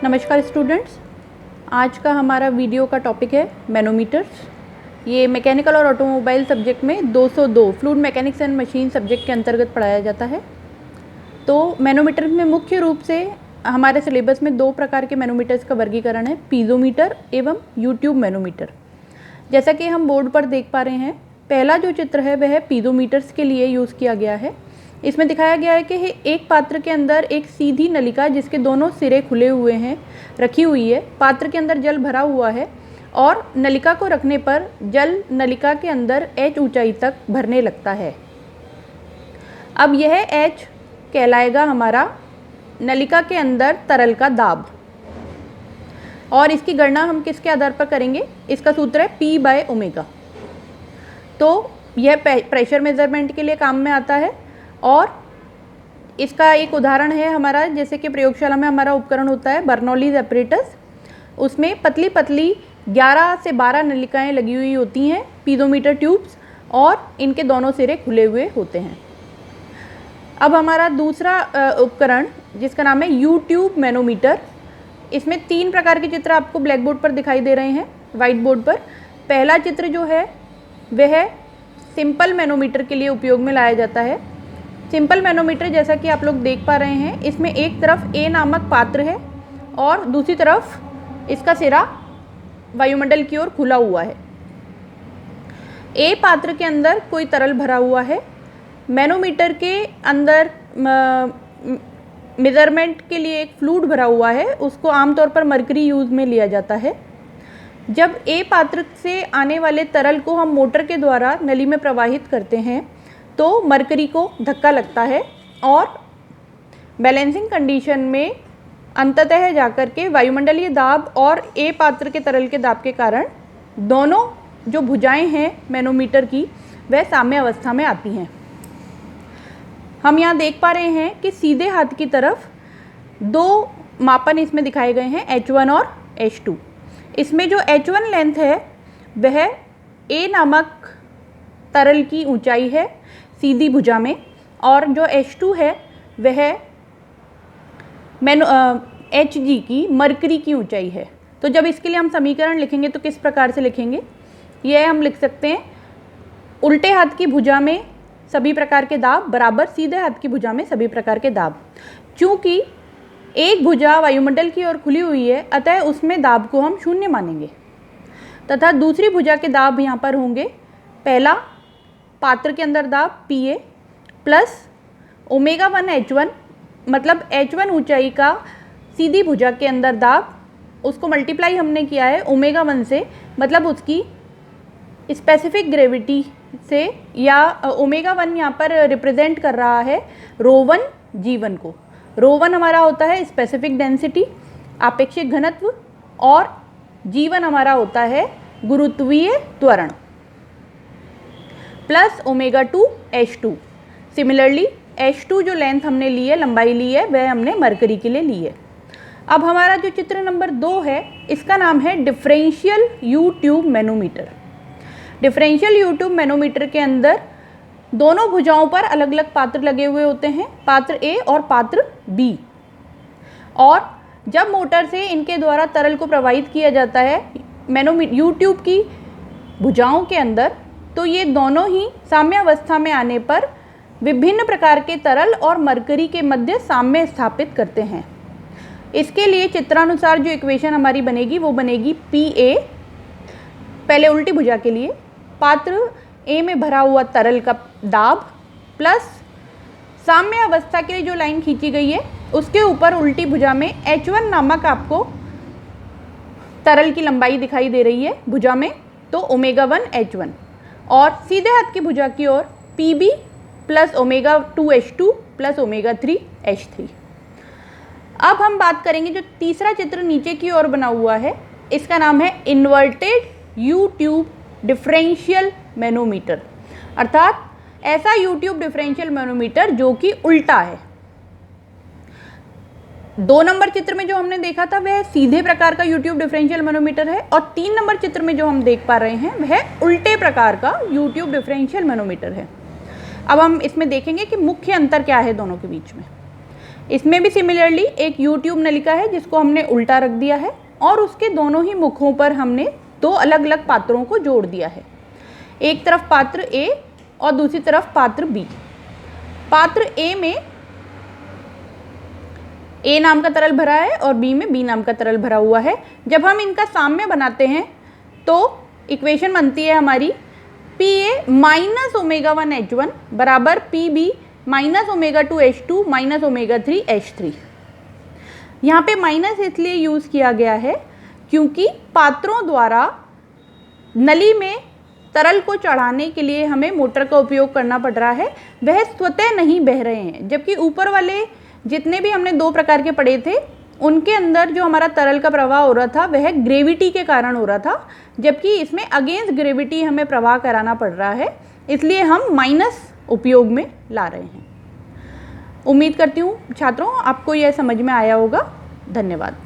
नमस्कार स्टूडेंट्स, आज का हमारा वीडियो का टॉपिक है मैनोमीटर्स। ये मैकेनिकल और ऑटोमोबाइल सब्जेक्ट में 202 fluid mechanics and machine subject के अंतर्गत पढ़ाया जाता है। तो मैनोमीटर में मुख्य रूप से हमारे सिलेबस में दो प्रकार के मैनोमीटर्स का वर्गीकरण है, पीजोमीटर एवं यू ट्यूब मैनोमीटर। जैसा कि हम बोर्ड पर देख पा रहे हैं, पहला जो चित्र है वह पीजोमीटर्स के लिए यूज़ किया गया है। इसमें दिखाया गया है कि एक पात्र के अंदर एक सीधी नलिका जिसके दोनों सिरे खुले हुए हैं रखी हुई है। पात्र के अंदर जल भरा हुआ है और नलिका को रखने पर जल नलिका के अंदर h ऊंचाई तक भरने लगता है। अब यह h कहलाएगा हमारा नलिका के अंदर तरल का दाब, और इसकी गणना हम किसके आधार पर करेंगे? इसका सूत्र है P/ω। तो यह प्रेशर मेजरमेंट के लिए काम में आता है। और इसका एक उदाहरण है हमारा, जैसे कि प्रयोगशाला में हमारा उपकरण होता है बर्नौलीज एपरेटस। उसमें पतली पतली 11 से 12 नलिकाएं लगी हुई होती हैं, पीजोमीटर ट्यूब्स, और इनके दोनों सिरे खुले हुए होते हैं। अब हमारा दूसरा उपकरण जिसका नाम है यू ट्यूब मैनोमीटर। इसमें 3 प्रकार के चित्र आपको ब्लैक बोर्ड पर दिखाई दे रहे हैं, वाइट बोर्ड पर। पहला चित्र जो है वह सिंपल मैनोमीटर के लिए उपयोग में लाया जाता है। सिंपल मैनोमीटर जैसा कि आप लोग देख पा रहे हैं, इसमें एक तरफ ए नामक पात्र है और दूसरी तरफ इसका सिरा वायुमंडल की ओर खुला हुआ है। ए पात्र के अंदर कोई तरल भरा हुआ है। मैनोमीटर के अंदर मेजरमेंट के लिए एक फ्लूइड भरा हुआ है, उसको आमतौर पर मरकरी यूज़ में लिया जाता है। जब ए पात्र से आने वाले तरल को हम मोटर के द्वारा नली में प्रवाहित करते हैं तो मरकरी को धक्का लगता है और बैलेंसिंग कंडीशन में अंततः जाकर के वायुमंडलीय दाब और ए पात्र के तरल के दाब के कारण दोनों जो भुजाएं हैं मैनोमीटर की वह साम्य अवस्था में आती हैं। हम यहाँ देख पा रहे हैं कि सीधे हाथ की तरफ 2 मापन इसमें दिखाए गए हैं, H1 और H2। इसमें जो H1 लेंथ है वह A नामक तरल की ऊंचाई है सीधी भुजा में, और जो H2 है वह Hg की मरकरी की ऊंचाई है। तो जब इसके लिए हम समीकरण लिखेंगे तो किस प्रकार से लिखेंगे? यह हम लिख सकते हैं, उल्टे हाथ की भुजा में सभी प्रकार के दाब बराबर सीधे हाथ की भुजा में सभी प्रकार के दाब। चूँकि एक भुजा वायुमंडल की ओर खुली हुई है, अतः उसमें दाब को हम 0 मानेंगे, तथा दूसरी भुजा के दाब यहाँ पर होंगे, पहला पात्र के अंदर दाब Pa प्लस ω1 H1, मतलब H1 ऊंचाई का सीधी भुजा के अंदर दाब, उसको मल्टीप्लाई हमने किया है ω1 से, मतलब उसकी स्पेसिफिक ग्रेविटी से, या ω1 यहाँ पर रिप्रेजेंट कर रहा है ρ1 G1 को। ρ1 हमारा होता है स्पेसिफिक डेंसिटी, आपेक्षिक घनत्व, और G1 हमारा होता है गुरुत्वीय त्वरण, प्लस ω2 H2। सिमिलरली H2 जो लेंथ हमने ली है, लंबाई ली है, वह हमने मरकरी के लिए ली है। अब हमारा जो चित्र नंबर 2 है, इसका नाम है differential you tube manometer. Differential you tube manometer के अंदर दोनों भुजाओं पर अलग अलग पात्र लगे हुए होते हैं, पात्र A और पात्र B। और जब मोटर से इनके द्वारा तरल को प्रवाहित किया जाता है यू ट्यूब की भुजाओं के अंदर, तो ये दोनों ही साम्य अवस्था में आने पर विभिन्न प्रकार के तरल और मरकरी के मध्य साम्य स्थापित करते हैं। इसके लिए चित्रानुसार जो इक्वेशन हमारी बनेगी वो बनेगी Pa, पहले उल्टी भुजा के लिए पात्र A में भरा हुआ तरल का दाब, प्लस साम्य अवस्था के लिए जो लाइन खींची गई है उसके ऊपर उल्टी भुजा में H1 नामक आपको तरल की लंबाई दिखाई दे रही है भुजा में, तो ω1 H1, और सीधे हाथ की भुजा की ओर Pb plus ω2 H2 plus ω3 H3। अब हम बात करेंगे जो तीसरा चित्र नीचे की ओर बना हुआ है, इसका नाम है inverted you tube differential manometer, अर्थात ऐसा यू ट्यूब डिफरेंशियल मैनोमीटर जो कि उल्टा है। 2 नंबर चित्र में जो हमने देखा था वह सीधे प्रकार का यू ट्यूब डिफरेंशियल मैनोमीटर है, और 3 नंबर चित्र में जो हम देख पा रहे हैं वह उल्टे प्रकार का यू ट्यूब डिफरेंशियल मैनोमीटर है। अब हम इसमें देखेंगे कि मुख्य अंतर क्या है दोनों के बीच में। इसमें भी सिमिलरली एक U ट्यूब नलिका है जिसको हमने उल्टा रख दिया है और उसके दोनों ही मुखों पर हमने दो अलग अलग पात्रों को जोड़ दिया है। एक तरफ पात्र A और दूसरी तरफ पात्र B। पात्र A में A नाम का तरल भरा है और B में B नाम का तरल भरा हुआ है। जब हम इनका साम्य बनाते हैं तो इक्वेशन बनती है हमारी Pa माइनस ω1H1 बराबर Pb minus ω2H2 minus ω3H3। यहाँ पे माइनस इसलिए यूज़ किया गया है क्योंकि पात्रों द्वारा नली में तरल को चढ़ाने के लिए हमें मोटर का उपयोग करना पड़ रहा है, वह स्वतः नहीं बह रहे हैं। जबकि ऊपर वाले जितने भी हमने दो प्रकार के पढ़े थे उनके अंदर जो हमारा तरल का प्रवाह हो रहा था वह ग्रेविटी के कारण हो रहा था, जबकि इसमें अगेंस्ट ग्रेविटी हमें प्रवाह कराना पड़ रहा है, इसलिए हम माइनस उपयोग में ला रहे हैं। उम्मीद करती हूँ छात्रों आपको यह समझ में आया होगा। धन्यवाद।